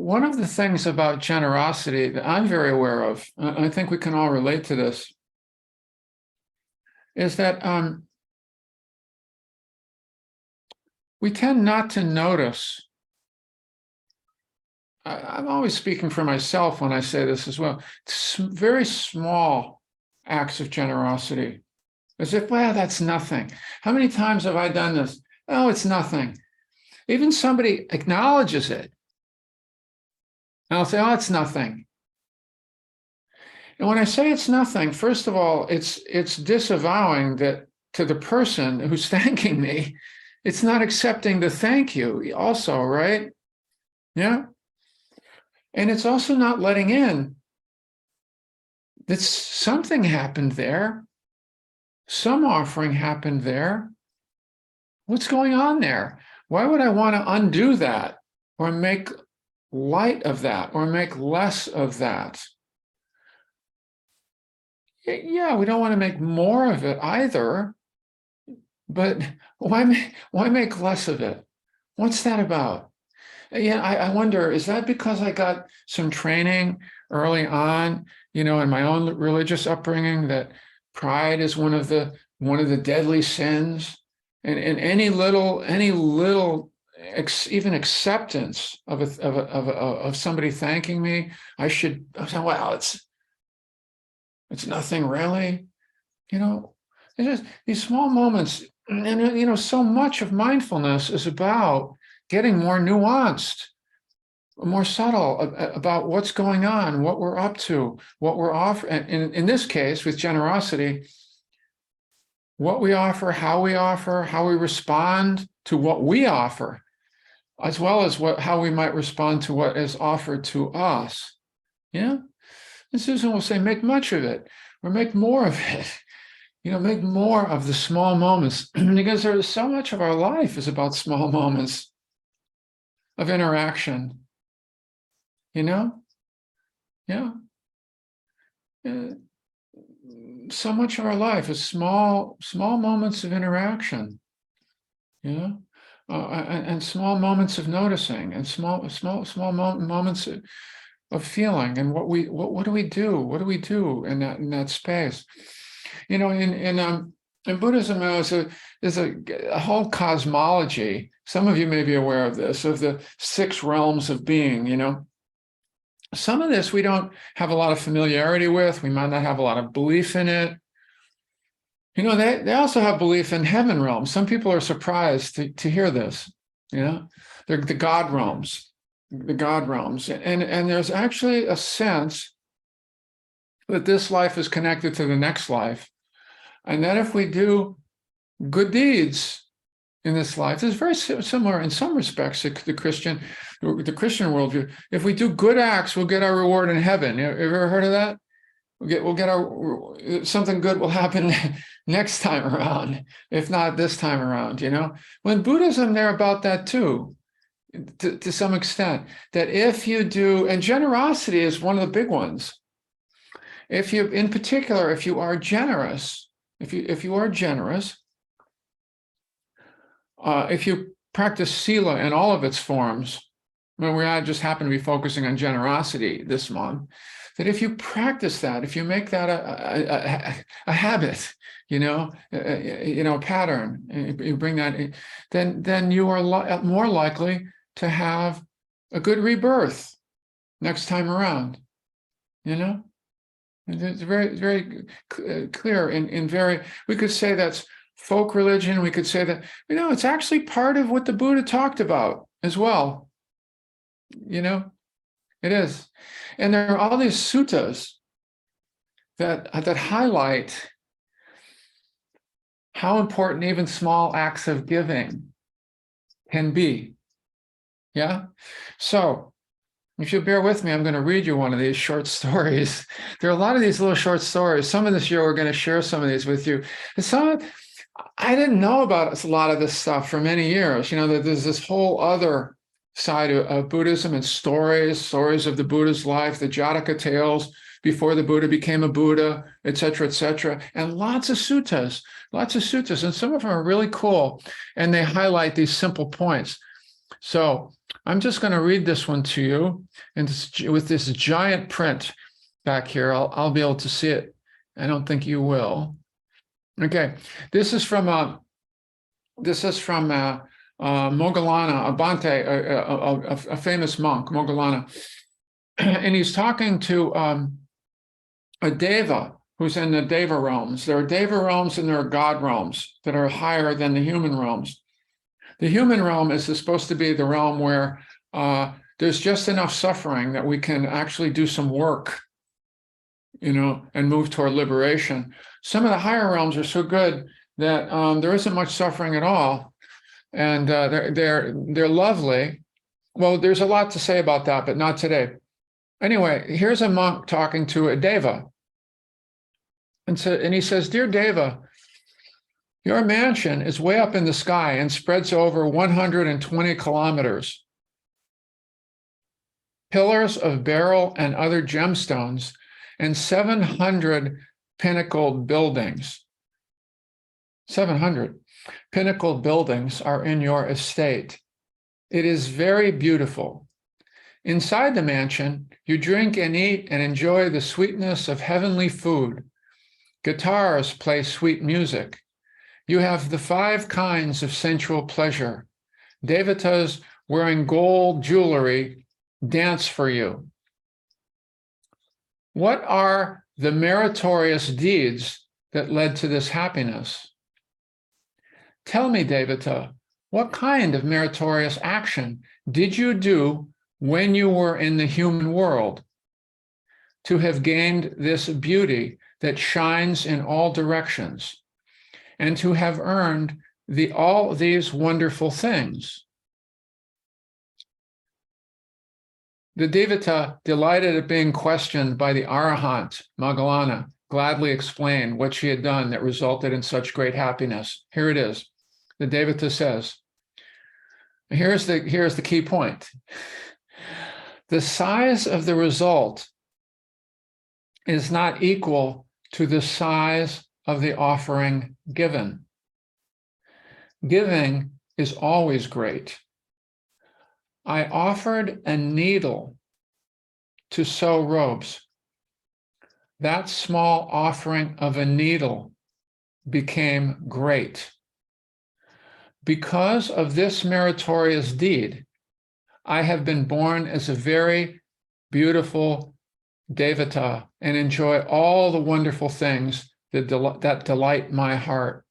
one of the things about generosity that I'm very aware of, I think we can all relate to this, is that we tend not to notice. I'm always speaking for myself when I say this as well. Very small acts of generosity, as if, well, that's nothing. How many times have I done this? Oh, it's nothing. Even somebody acknowledges it, and I'll say, oh, it's nothing. And when I say it's nothing, first of all, it's disavowing that to the person who's thanking me, it's not accepting the thank you also, right? Yeah. And it's also not letting in that something happened there. Some offering happened there. What's going on there? Why would I want to undo that or make light of that or make less of that? Yeah, we don't want to make more of it either, but why make less of it? What's that about? Yeah, I wonder, is that because I got some training early on, in my own religious upbringing, that pride is one of the deadly sins, and any little even acceptance of somebody thanking me, I say, well, it's nothing really, it's just these small moments, and so much of mindfulness is about getting more nuanced, more subtle about what's going on, what we're up to, what we're offering. And in this case, with generosity, what we offer, how we respond to what we offer, as well as how we might respond to what is offered to us. Yeah. And Susan will say, make much of it, or make more of it. Make more of the small moments, because there's so much of our life is about small moments of interaction, yeah. So much of our life is small moments of interaction, and small moments of noticing, and small moments of feeling, and what do we do? What do we do in that space? In Buddhism, there's a whole cosmology. Some of you may be aware of this, of the 6 realms of being. Some of this we don't have a lot of familiarity with. We might not have a lot of belief in it. They also have belief in heaven realms. Some people are surprised to hear this. They're the God realms, and there's actually a sense that this life is connected to the next life, and that if we do good deeds in this life, this is very similar in some respects to the Christian worldview. If we do good acts, we'll get our reward in heaven. You ever heard of that? We'll get our something good will happen next time around, if not this time around. When Buddhism, they're about that too, to some extent. That if you do, and generosity is one of the big ones. If you are generous, if you are generous, if you practice sila in all of its forms, we just happen to be focusing on generosity this month, that if you practice that, if you make that a habit, a pattern, you bring that in, then you are more likely to have a good rebirth next time around. It's very, very clear in very, we could say that's folk religion. We could say that, it's actually part of what the Buddha talked about as well. It is. And there are all these suttas that highlight how important even small acts of giving can be. Yeah. So if you bear with me, I'm going to read you one of these short stories. There are a lot of these little short stories. Some of this year, we're going to share some of these with you. And I didn't know about a lot of this stuff for many years. That there's this whole other side of Buddhism and stories of the Buddha's life, the Jataka tales before the Buddha became a Buddha, et cetera, and lots of suttas, and some of them are really cool, and they highlight these simple points. So I'm just going to read this one to you, and with this giant print back here, I'll be able to see it. I don't think you will. Okay, this is from Moggallana, a Bhante, a famous monk, Moggallana, and he's talking to a deva who's in the deva realms. There are deva realms and there are god realms that are higher than the human realms. The human realm is supposed to be the realm where there's just enough suffering that we can actually do some work, and move toward liberation. Some of the higher realms are so good that there isn't much suffering at all, and they're lovely. Well, there's a lot to say about that, but not today. Anyway, here's a monk talking to a deva, and he says, "Dear deva, your mansion is way up in the sky and spreads over 120 kilometers. Pillars of beryl and other gemstones and 700 pinnacled buildings. 700 pinnacled buildings are in your estate. It is very beautiful. Inside the mansion, you drink and eat and enjoy the sweetness of heavenly food. Guitars play sweet music. You have the 5 kinds of sensual pleasure. Devatas wearing gold jewelry dance for you. What are the meritorious deeds that led to this happiness? Tell me, Devata, what kind of meritorious action did you do when you were in the human world to have gained this beauty that shines in all directions, and to have earned all these wonderful things?" The Devata, delighted at being questioned by the Arahant, Moggallana, gladly explained what she had done that resulted in such great happiness. Here it is. The Devata says, here's the key point. The size of the result is not equal to the size of the offering given. Giving is always great. I offered a needle to sew robes. That small offering of a needle became great. Because of this meritorious deed, I have been born as a very beautiful Devata and enjoy all the wonderful things that delight my heart.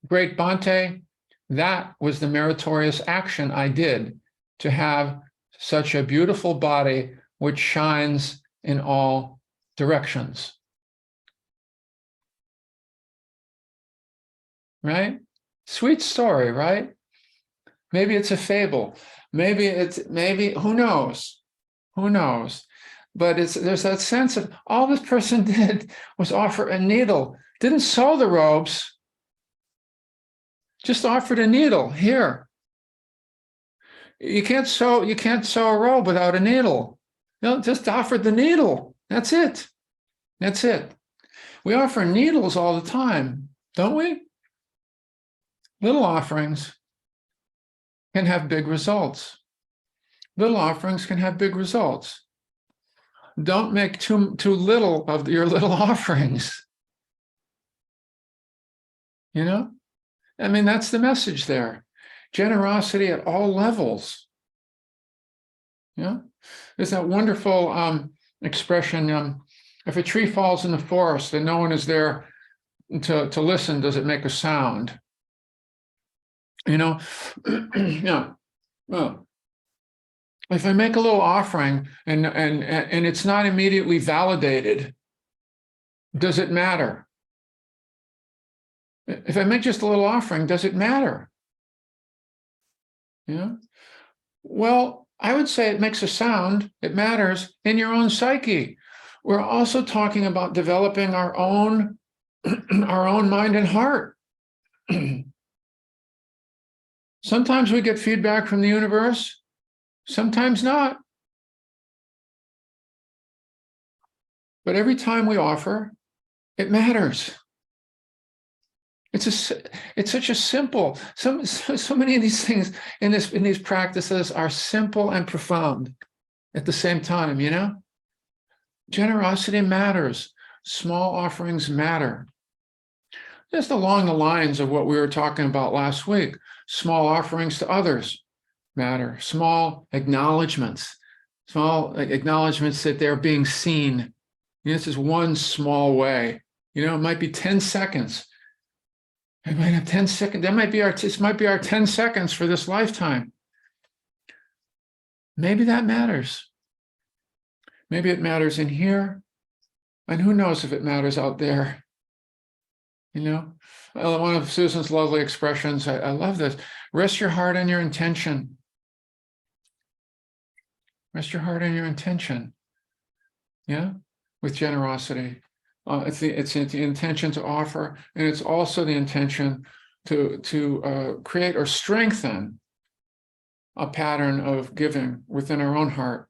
Great Bhante, that was the meritorious action I did to have such a beautiful body which shines in all directions. Right? Sweet story, right? Maybe it's a fable. Maybe who knows? Who knows? But there's that sense of all this person did was offer a needle, didn't sew the robes, just offered a needle. Here. You can't sew a robe without a needle. Just offered the needle. That's it. That's it. We offer needles all the time, don't we? Little offerings can have big results. Little offerings can have big results. Don't make too little of your little offerings. I mean, that's the message there. Generosity at all levels. There's that wonderful expression, if a tree falls in the forest and no one is there to listen, does it make a sound? Yeah. Well, if I make a little offering and it's not immediately validated, does it matter? If I make just a little offering, does it matter? Well, I would say it makes a sound. It matters in your own psyche. We're also talking about developing our own mind and heart. Sometimes we get feedback from the universe, sometimes not. But every time we offer, it matters. It's such a simple, so many of these things in these practices are simple and profound at the same time, you know? Generosity matters. Small offerings matter. Just along the lines of what we were talking about last week, small offerings to others matter. Small acknowledgments that they're being seen. This is one small way. You know, it might be 10 seconds. It might have 10 seconds. This might be our 10 seconds for this lifetime. Maybe that matters. Maybe it matters in here. And who knows if it matters out there. You know, one of Susan's lovely expressions, I love this. Rest your heart on your intention. Rest your heart on your intention. Yeah, with generosity. It's the intention to offer, and it's also the intention to create or strengthen a pattern of giving within our own heart.